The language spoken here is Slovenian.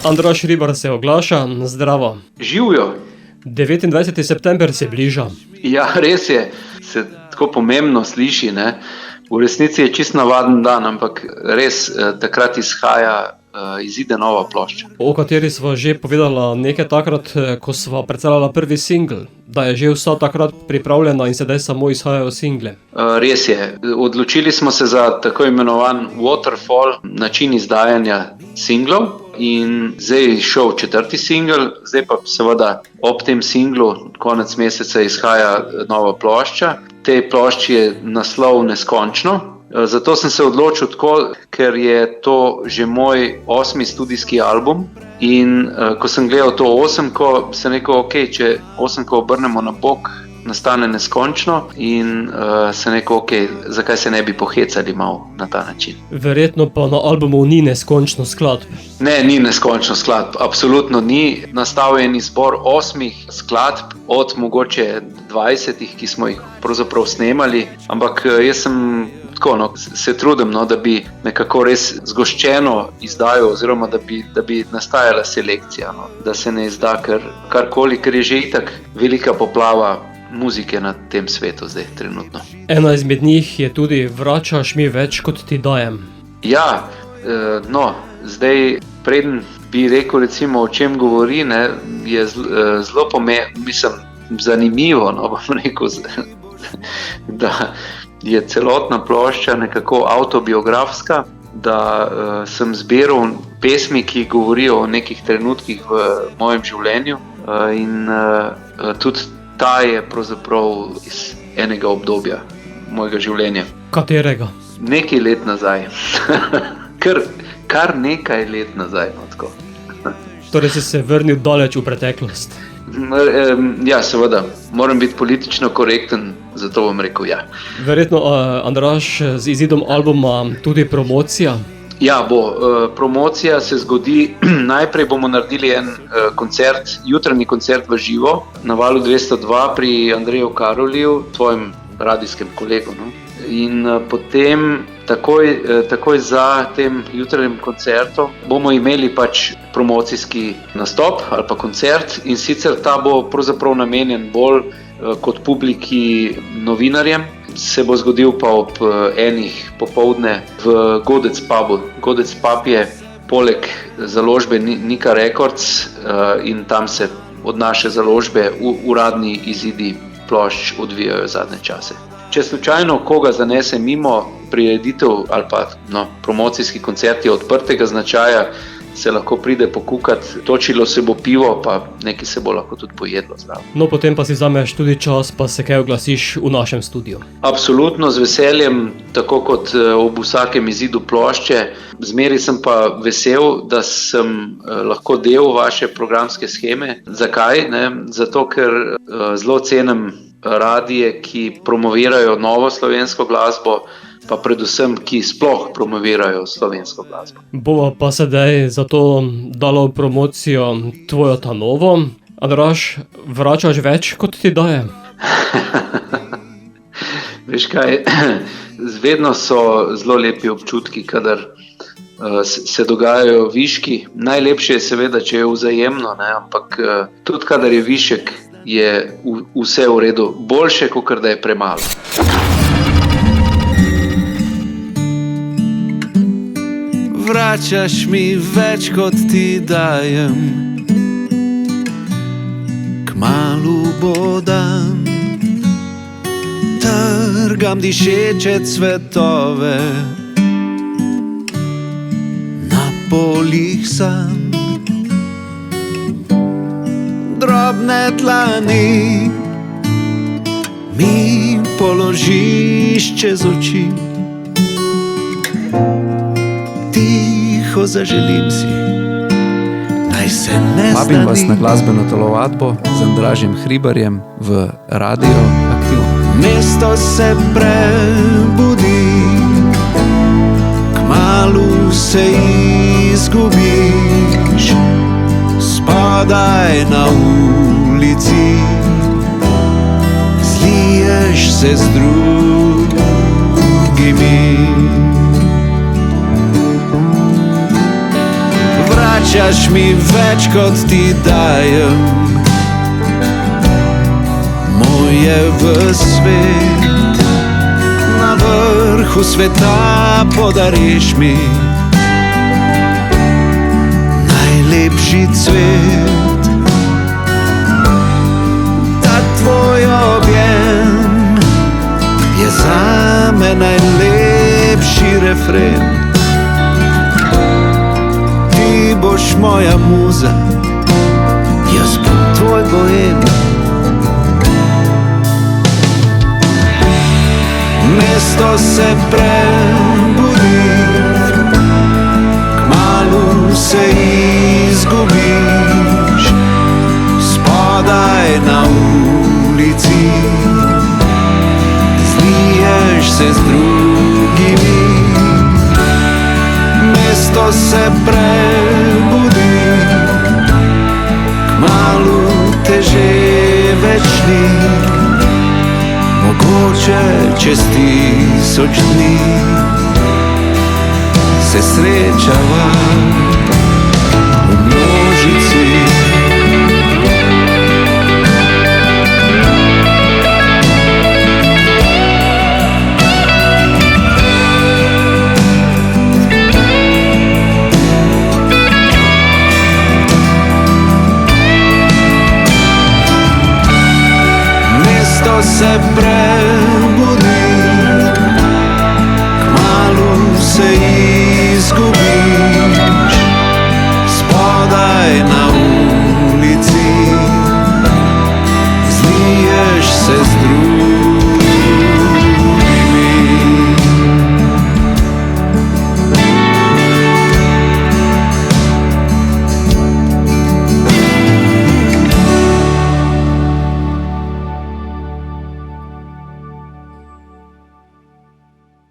Andraž Hribar se oglaša, zdravo. Živijo. 29. september se bliža. Ja, res je, se tako pomembno sliši, ne. V resnici je čisto navaden dan, ampak res takrat izide nova plošča. O kateri sva že povedala nekaj takrat, ko sva predstavljala prvi singl, da je že vsa takrat pripravljena in sedaj samo izhajajo single. Res je, odločili smo se za tako imenovan waterfall način izdajanja singlov in zdaj je šel 4. singl, zdaj pa seveda ob tem singlu konec meseca izhaja nova plošča. Tej plošči je naslov Neskončno. Zato sem se odločil tako, ker je to že moj 8. studijski album in ko sem gledal to 8-ko, sem rekel, ok, če 8-ko obrnemo na bok, nastane Neskončno in sem rekel, ok, zakaj se ne bi pohecali malo na ta način. Verjetno pa na albumu ni neskončno skladb. Ne, ni neskončno skladb, absolutno ni. Nastal je en izbor 8 skladb od mogoče 20, ki smo jih pravzaprav snemali, ampak jaz sem se trudim, da bi nekako res zgoščeno izdajal oziroma da bi nastajala selekcija, da se ne izda karkoli, ker je že itak velika poplava muzike na tem svetu zdaj trenutno. Ena izmed njih je tudi Vračaš mi več, kot ti dajem. Ja, zdaj preden bi rekel recimo o čem govori, ne, je zelo zanimivo, bom rekel, da je celotna plošča nekako avtobiografska, da sem zbiral pesmi, ki govorijo o nekih trenutkih v mojem življenju in tudi ta je pravzaprav iz enega obdobja mojega življenja. Katerega? Nekaj let nazaj. Kar nekaj let nazaj. Tako. Torej si se vrnil daleč v preteklost. Ja, seveda. Moram biti politično korekten, zato bom rekel ja. Verjetno, Andraž, z izidom albuma tudi promocija? Ja, promocija se zgodi, najprej bomo naredili en koncert, jutranji koncert v živo na Valu 202 pri Andreju Karoliju, tvojem radijskem kolegu. No? In potem takoj za tem jutranjim koncertom bomo imeli pač promocijski nastop ali pa koncert in sicer ta bo pravzaprav namenjen bolj kot publiki novinarjem. Se bo zgodil pa ob 1 popoldne v Godec pubu. Godec pub je poleg založbe Nika Records in tam se od naše založbe uradni izidi plošč odvijajo zadnje čase. Če slučajno koga zanese mimo prireditev ali pa promocijski koncerti odprtega značaja, se lahko pride pokukati, točilo se bo pivo, pa nekaj se bo lahko tudi pojedlo zraven. No, potem pa si vzameš tudi čas, pa se kaj oglasiš v našem studiu. Absolutno, z veseljem, tako kot ob vsakem izidu plošče. Zmeraj sem pa vesel, da sem lahko del vaše programske sheme. Zakaj? Ne? Zato, ker zelo cenim radije, ki promovirajo novo slovensko glasbo, pa predvsem, ki sploh promovirajo slovensko glasbo. Bova pa sedaj zato dala v promocijo tvojo ta novo. Andraž, vračaš več, kot ti dajem? Veš kaj, vedno so zelo lepi občutki, kadar se dogajajo viški. Najlepše je seveda, če je vzajemno, ne? Ampak tudi kadar je višek, je vse v redu. Boljše, kakor da je premalo. Vračaš mi več, kot ti dajem, kmalu bo dan, trgam dišeče cvetove, na polih sam, drobne dlani mi položiš čez oči. Tiho zaželim si, naj se ne znani. Vabim vas na glasbeno telovadbo z Andražem Hribarjem v Radio Aktivno. Mesto se prebudi, kmalu se izgubiš, spodaj na ulici, zliješ se z drugimi. Plačaš mi več kot ti dajem, moje v svet. Na vrhu sveta podariš mi najlepši cvet. Ta tvoj objem je zame najlepši refren. Ti boš moja muza, jaz bom tvoj bohem. Mesto se prebudi, kmalu se izgubiš, spodaj na ulici zliješ se z drugimi. Mesto se prebudi, kmalu te že več ni, mogoče čez 1000 dni se srečava v množici. Mesto se